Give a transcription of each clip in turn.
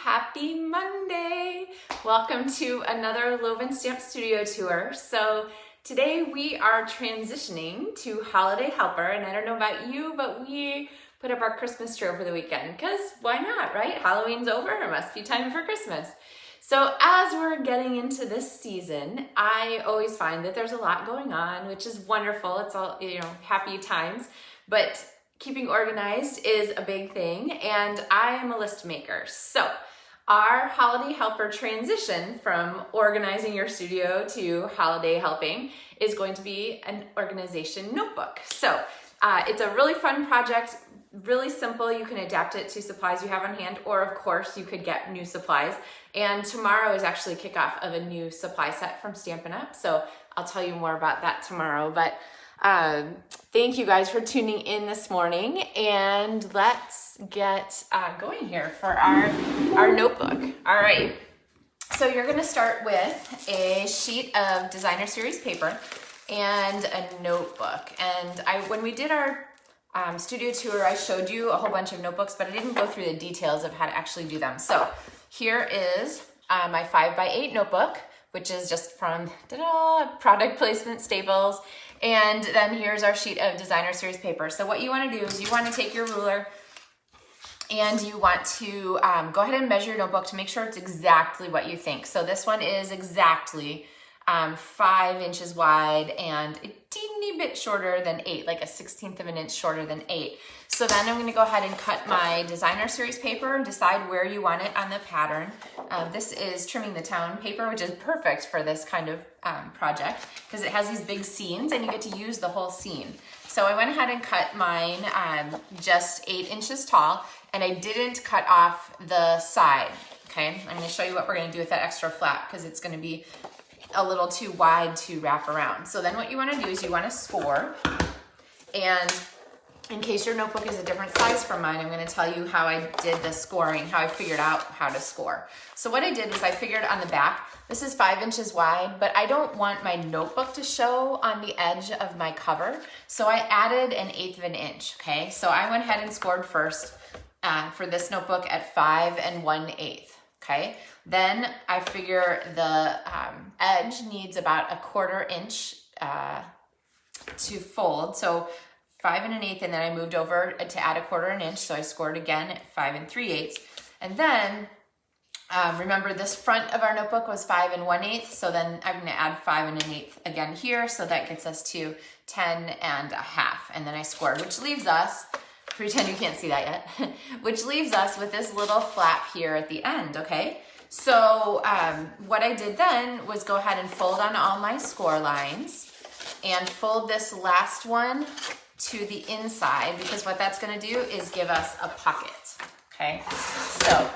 Happy Monday! Welcome to another LovenStamps studio tour. So today we are transitioning to Holiday Helper, and I don't know about you, but we put up our Christmas tree over the weekend because why not, right? Halloween's over, it must be time for Christmas. So as we're getting into this season, I always find that there's a lot going on, which is wonderful. It's all, happy times, but keeping organized is a big thing, and I am a list maker. So our Holiday Helper transition from organizing your studio to holiday helping is going to be an organization notebook. So it's a really fun project, really simple. You can adapt it to supplies you have on hand, or of course you could get new supplies. And tomorrow is actually kickoff of a new supply set from Stampin' Up. So I'll tell you more about that tomorrow. But thank you guys for tuning in this morning, and let's get going here for our notebook. All right, so you're going to start with a sheet of designer series paper and a notebook. And when we did our studio tour, I showed you a whole bunch of notebooks, but I didn't go through the details of how to actually do them. So here is my 5x8 notebook, which is just from product placement Staples. And then here's our sheet of designer series paper. So what you want to do is you want to take your ruler and you want to go ahead and measure your notebook to make sure it's exactly what you think. So this one is exactly 5 inches wide and a teeny bit shorter than 8, like a 1/16 of an inch shorter than 8. So then I'm going to go ahead and cut my designer series paper and decide where you want it on the pattern. This is Trimming the Town paper, which is perfect for this kind of project because it has these big scenes and you get to use the whole scene. So I went ahead and cut mine just 8 inches tall, and I didn't cut off the side. Okay, I'm going to show you what we're going to do with that extra flap because it's going to be a little too wide to wrap around. So then what you want to do is you want to score, and in case your notebook is a different size from mine, I'm going to tell you how I did the scoring, how I figured out how to score. So what I did was I figured on the back, this is 5 inches wide, but I don't want my notebook to show on the edge of my cover. So I added 1/8 of an inch, okay? So I went ahead and scored first for this notebook at 5 1/8, okay? Then I figure the edge needs about 1/4 inch to fold. So 5 1/8, and then I moved over to add 1/4 inch. So I scored again at 5 3/8. And then remember this front of our notebook was 5 1/8. So then I'm gonna add 5 1/8 again here. So that gets us to 10 1/2. And then I scored, which leaves us, pretend you can't see that yet, which leaves us with this little flap here at the end, okay? So what I did then was go ahead and fold on all my score lines and fold this last one to the inside, because what that's going to do is give us a pocket, okay? So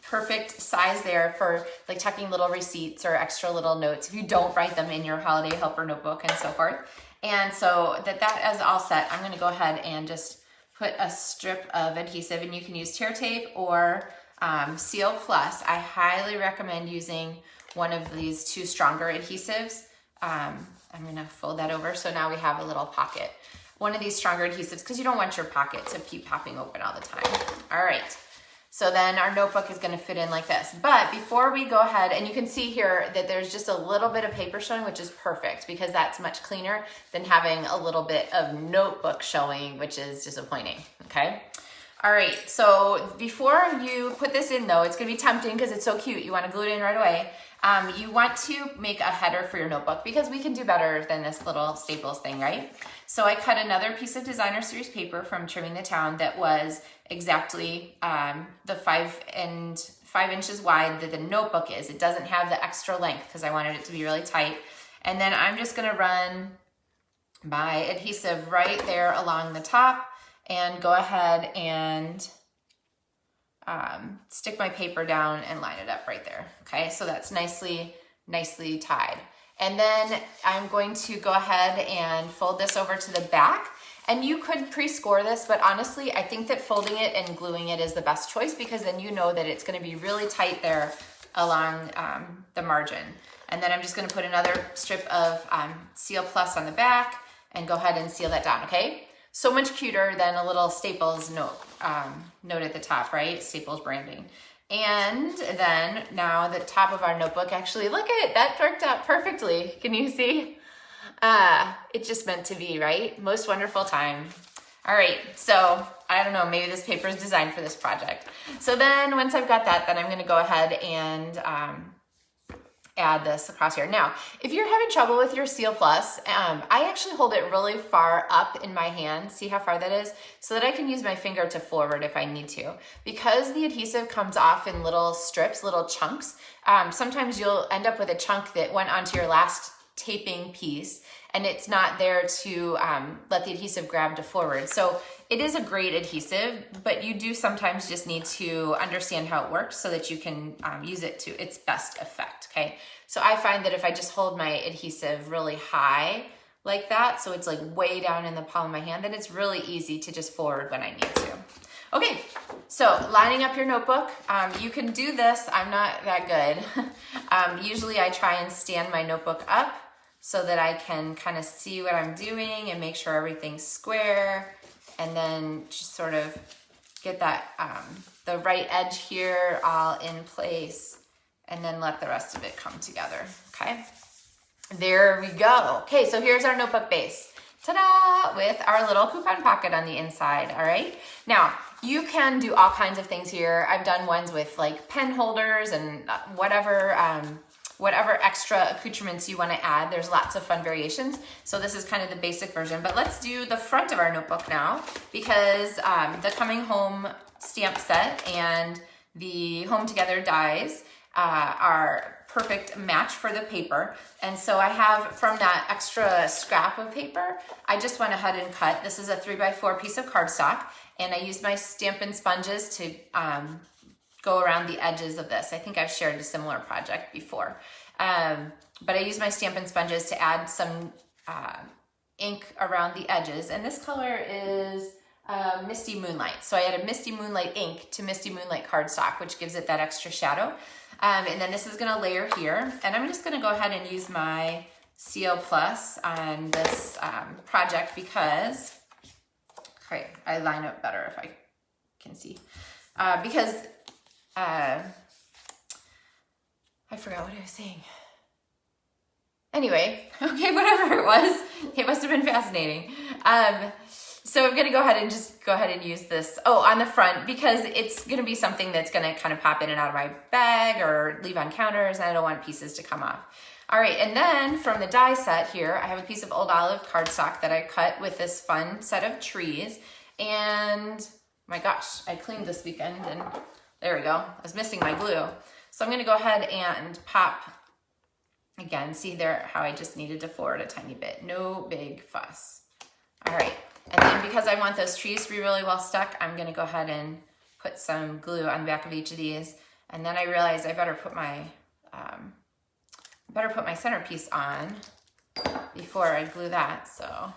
perfect size there for like tucking little receipts or extra little notes if you don't write them in your Holiday Helper notebook and so forth. And so that is all set, I'm going to go ahead and just put a strip of adhesive, and you can use tear tape or Seal Plus. I highly recommend using one of these 2 stronger adhesives. I'm gonna fold that over, so now we have a little pocket. One of these stronger adhesives, because you don't want your pocket to keep popping open all the time. All right, so then our notebook is gonna fit in like this. But before we go ahead, and you can see here that there's just a little bit of paper showing, which is perfect because that's much cleaner than having a little bit of notebook showing, which is disappointing, okay? All right, so before you put this in though, it's gonna be tempting because it's so cute. You wanna glue it in right away. You want to make a header for your notebook because we can do better than this little Staples thing, right? So I cut another piece of designer series paper from Trimming the Town that was exactly the 5 inches wide that the notebook is. It doesn't have the extra length because I wanted it to be really tight. And then I'm just gonna run my adhesive right there along the top and go ahead and stick my paper down and line it up right there. Okay, so that's nicely tied. And then I'm going to go ahead and fold this over to the back. And you could pre-score this, but honestly, I think that folding it and gluing it is the best choice because then you know that it's gonna be really tight there along the margin. And then I'm just gonna put another strip of Seal Plus on the back and go ahead and seal that down, okay? So much cuter than a little Staples note at the top, right? Staples branding. And then now the top of our notebook, actually, look at it, that worked out perfectly. Can you see? It's just meant to be, right? Most wonderful time. All right, so I don't know, maybe this paper is designed for this project. So then once I've got that, then I'm gonna go ahead and add this across here. Now, if you're having trouble with your Seal Plus, I actually hold it really far up in my hand. See how far that is? So that I can use my finger to forward if I need to. Because the adhesive comes off in little strips, little chunks, sometimes you'll end up with a chunk that went onto your last taping piece and it's not there to let the adhesive grab to forward. So it is a great adhesive, but you do sometimes just need to understand how it works so that you can use it to its best effect, okay? So I find that if I just hold my adhesive really high like that, so it's like way down in the palm of my hand, then it's really easy to just forward when I need to. Okay, so lining up your notebook, you can do this. I'm not that good. Usually I try and stand my notebook up so that I can kind of see what I'm doing and make sure everything's square, and then just sort of get that, the right edge here all in place, and then let the rest of it come together, okay? There we go. Okay, so here's our notebook base. Ta-da! With our little coupon pocket on the inside, all right? Now, you can do all kinds of things here. I've done ones with like pen holders and whatever extra accoutrements you want to add. There's lots of fun variations. So this is kind of the basic version, but let's do the front of our notebook now, because the Coming Home stamp set and the Home Together dies are perfect match for the paper. And so I have, from that extra scrap of paper, I just went ahead and cut. This is a 3x4 piece of cardstock, and I used my Stampin' Sponges to go around the edges of this. I think I've shared a similar project before. But I used my Stampin' Sponges to add some ink around the edges. And this color is Misty Moonlight. So I added Misty Moonlight ink to Misty Moonlight cardstock, which gives it that extra shadow. And then this is gonna layer here. And I'm just gonna go ahead and use my Seal Plus on this project because, okay, I line up better if I can see. Because I forgot what I was saying. Anyway, okay, whatever it was, it must have been fascinating. So I'm gonna go ahead and use this, on the front, because it's gonna be something that's gonna kind of pop in and out of my bag or leave on counters, and I don't want pieces to come off. All right, and then from the die set here, I have a piece of Old Olive cardstock that I cut with this fun set of trees. And my gosh, I cleaned this weekend, and there we go. I was missing my glue. So I'm gonna go ahead and pop, again, see there how I just needed to forward a tiny bit. No big fuss. All right, and then because I want those trees to be really well stuck, I'm gonna go ahead and put some glue on the back of each of these. And then I realized I better put my centerpiece on before I glue that, so.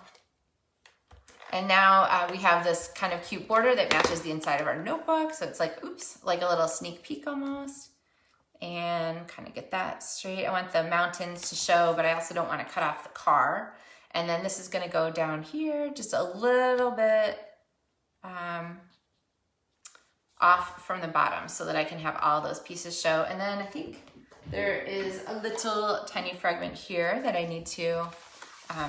And now we have this kind of cute border that matches the inside of our notebook. So it's like, oops, like a little sneak peek almost. And kind of get that straight. I want the mountains to show, but I also don't want to cut off the car. And then this is gonna go down here just a little bit off from the bottom so that I can have all those pieces show. And then I think there is a little tiny fragment here that I need to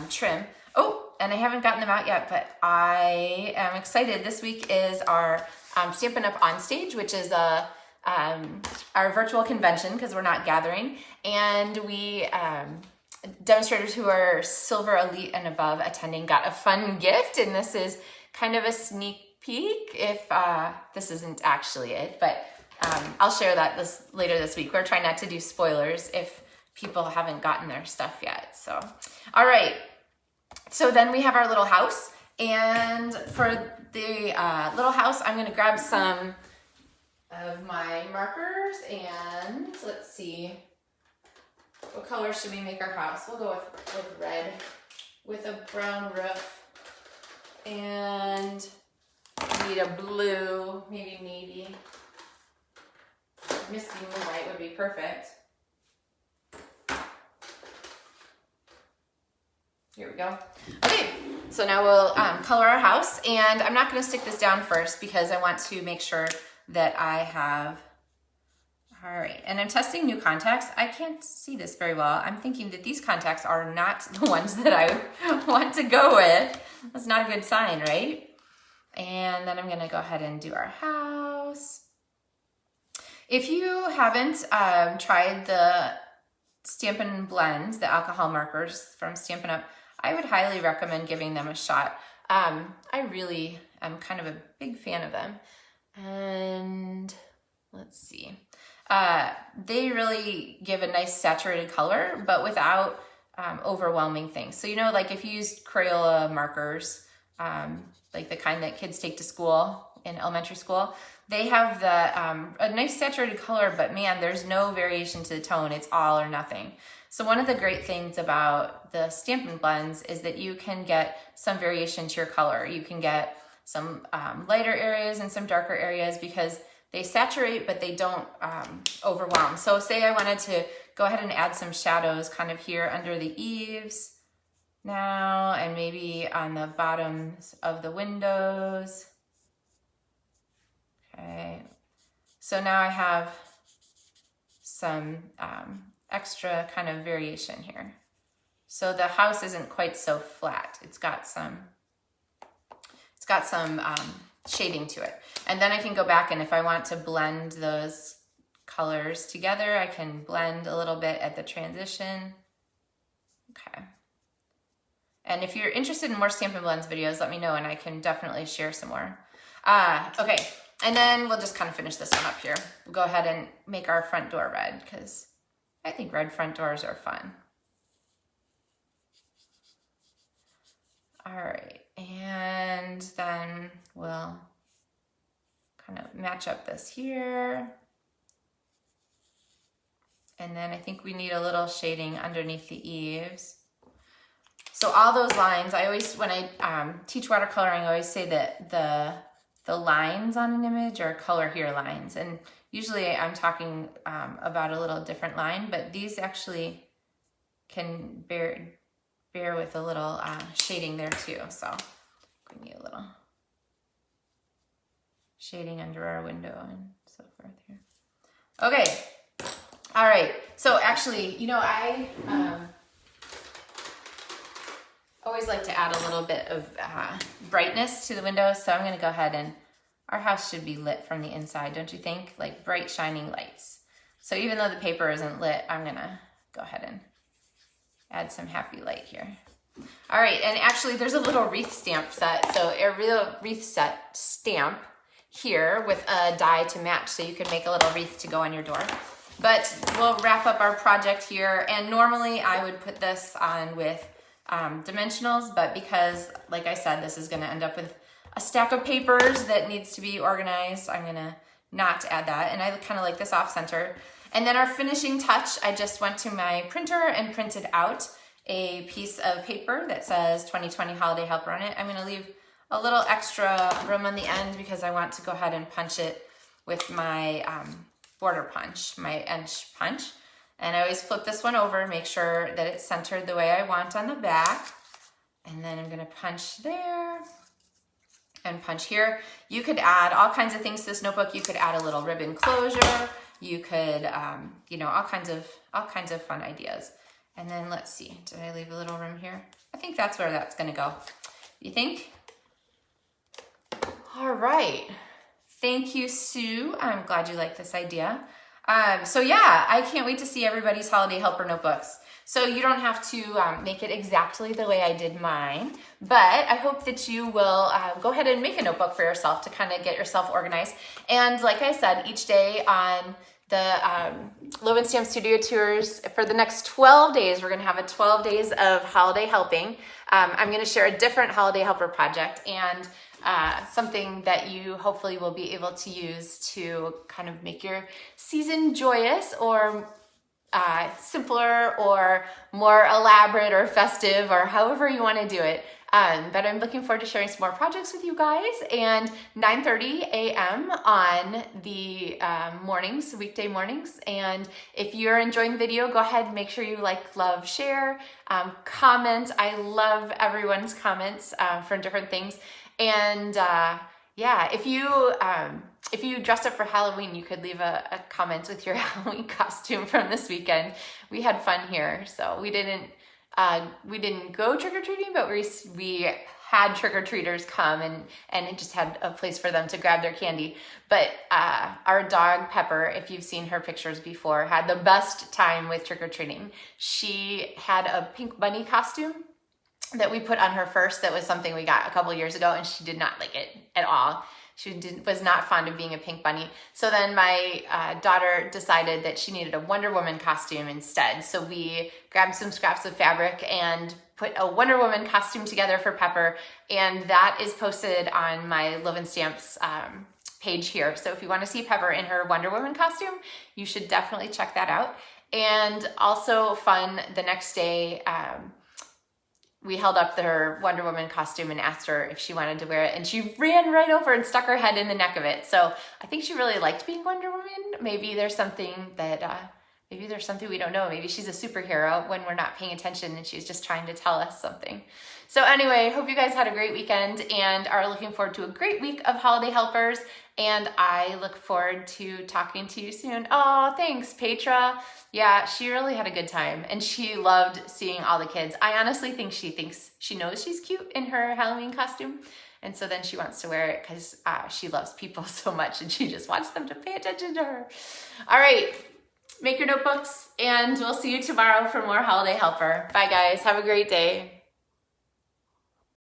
trim. Oh, and I haven't gotten them out yet, but I am excited. This week is our Stampin' Up! On Stage, which is our virtual convention because we're not gathering. And we, demonstrators who are Silver Elite and above attending got a fun gift. And this is kind of a sneak peek if this isn't actually it, but I'll share that later this week. We're trying not to do spoilers if people haven't gotten their stuff yet. So, all right. So then we have our little house, and for the little house, I'm gonna grab some of my markers, and let's see, what color should we make our house? We'll go with red, with a brown roof, and we need a blue, maybe navy. Misty Moonlight would be perfect. Here we go. Okay, so now we'll color our house, and I'm not gonna stick this down first because I want to make sure that I have, all right, and I'm testing new contacts. I can't see this very well. I'm thinking that these contacts are not the ones that I want to go with. That's not a good sign, right? And then I'm gonna go ahead and do our house. If you haven't tried the Stampin' Blends, the alcohol markers from Stampin' Up, I would highly recommend giving them a shot. I really am kind of a big fan of them. And let's see. They really give a nice saturated color, but without overwhelming things. So, you know, like if you used Crayola markers, like the kind that kids take to school in elementary school, they have a nice saturated color, but man, there's no variation to the tone. It's all or nothing. So one of the great things about the Stampin' Blends is that you can get some variation to your color. You can get some lighter areas and some darker areas because they saturate, but they don't overwhelm. So say I wanted to go ahead and add some shadows kind of here under the eaves now, and maybe on the bottoms of the windows. Okay, so now I have some extra kind of variation here. So the house isn't quite so flat. It's got some shading to it. And then I can go back, and if I want to blend those colors together, I can blend a little bit at the transition. Okay. And if you're interested in more Stampin' Blends videos, let me know and I can definitely share some more. Okay, and then we'll just kind of finish this one up here. We'll go ahead and make our front door red because I think red front doors are fun. All right, and then we'll kind of match up this here. And then I think we need a little shading underneath the eaves. So all those lines, I always, when I teach watercoloring, I always say that the lines on an image are color here lines. And usually I'm talking about a little different line, but these actually can bear with a little shading there too. So we need a little shading under our window and so forth here. Okay, all right. So actually, you know, I always like to add a little bit of brightness to the windows. So I'm gonna go ahead and, our house should be lit from the inside, don't you think? Like bright shining lights. So even though the paper isn't lit, I'm gonna go ahead and add some happy light here. All right, and actually there's a little wreath stamp set. So a real wreath set stamp here with a die to match, so you can make a little wreath to go on your door. But we'll wrap up our project here, and normally I would put this on with dimensionals, but because, like I said, this is gonna end up with a stack of papers that needs to be organized, I'm gonna not add that, and I kind of like this off center. And then our finishing touch, I just went to my printer and printed out a piece of paper that says 2020 Holiday Helper on it. I'm gonna leave a little extra room on the end because I want to go ahead and punch it with my border punch, my edge punch. And I always flip this one over, make sure that it's centered the way I want on the back. And then I'm gonna punch there and punch here. You could add all kinds of things to this notebook. You could add a little ribbon closure. You could, you know, all kinds of fun ideas. And then let's see, did I leave a little room here? I think that's where that's gonna go. You think? All right, thank you, Sue. I'm glad you like this idea. So yeah, I can't wait to see everybody's Holiday Helper notebooks. So you don't have to make it exactly the way I did mine, but I hope that you will go ahead and make a notebook for yourself to kind of get yourself organized. And like I said, each day on the LovenStamps Studio Tours, for the next 12 days, we're gonna have a 12 days of holiday helping. I'm gonna share a different holiday helper project and something that you hopefully will be able to use to kind of make your season joyous or simpler or more elaborate or festive or however you want to do it. But I'm looking forward to sharing some more projects with you guys. And 9:30 a.m. on the mornings, weekday mornings. And if you're enjoying the video, go ahead and make sure you like, love, share, comment. I love everyone's comments for different things. And yeah, if you dressed up for Halloween, you could leave a comment with your Halloween costume from this weekend. We had fun here, so we didn't go trick-or-treating, but we had trick-or-treaters come and it just had a place for them to grab their candy. But our dog, Pepper, if you've seen her pictures before, had the best time with trick-or-treating. She had a pink bunny costume that we put on her first. That was something we got a couple years ago, and she did not like it at all. She was not fond of being a pink bunny. So then my daughter decided that she needed a Wonder Woman costume instead. So we grabbed some scraps of fabric and put a Wonder Woman costume together for Pepper. And that is posted on my LovenStamps page here. So if you want to see Pepper in her Wonder Woman costume, you should definitely check that out. And also fun, the next day, we held up her Wonder Woman costume and asked her if she wanted to wear it, and she ran right over and stuck her head in the neck of it. So I think she really liked being Wonder Woman. Maybe there's something that, maybe there's something we don't know. Maybe she's a superhero when we're not paying attention and she's just trying to tell us something. So anyway, hope you guys had a great weekend and are looking forward to a great week of holiday helpers. And I look forward to talking to you soon. Oh, thanks, Petra. Yeah, she really had a good time and she loved seeing all the kids. I honestly think she knows she's cute in her Halloween costume. And so then she wants to wear it because she loves people so much and she just wants them to pay attention to her. All right, make your notebooks and we'll see you tomorrow for more Holiday Helper. Bye guys, have a great day.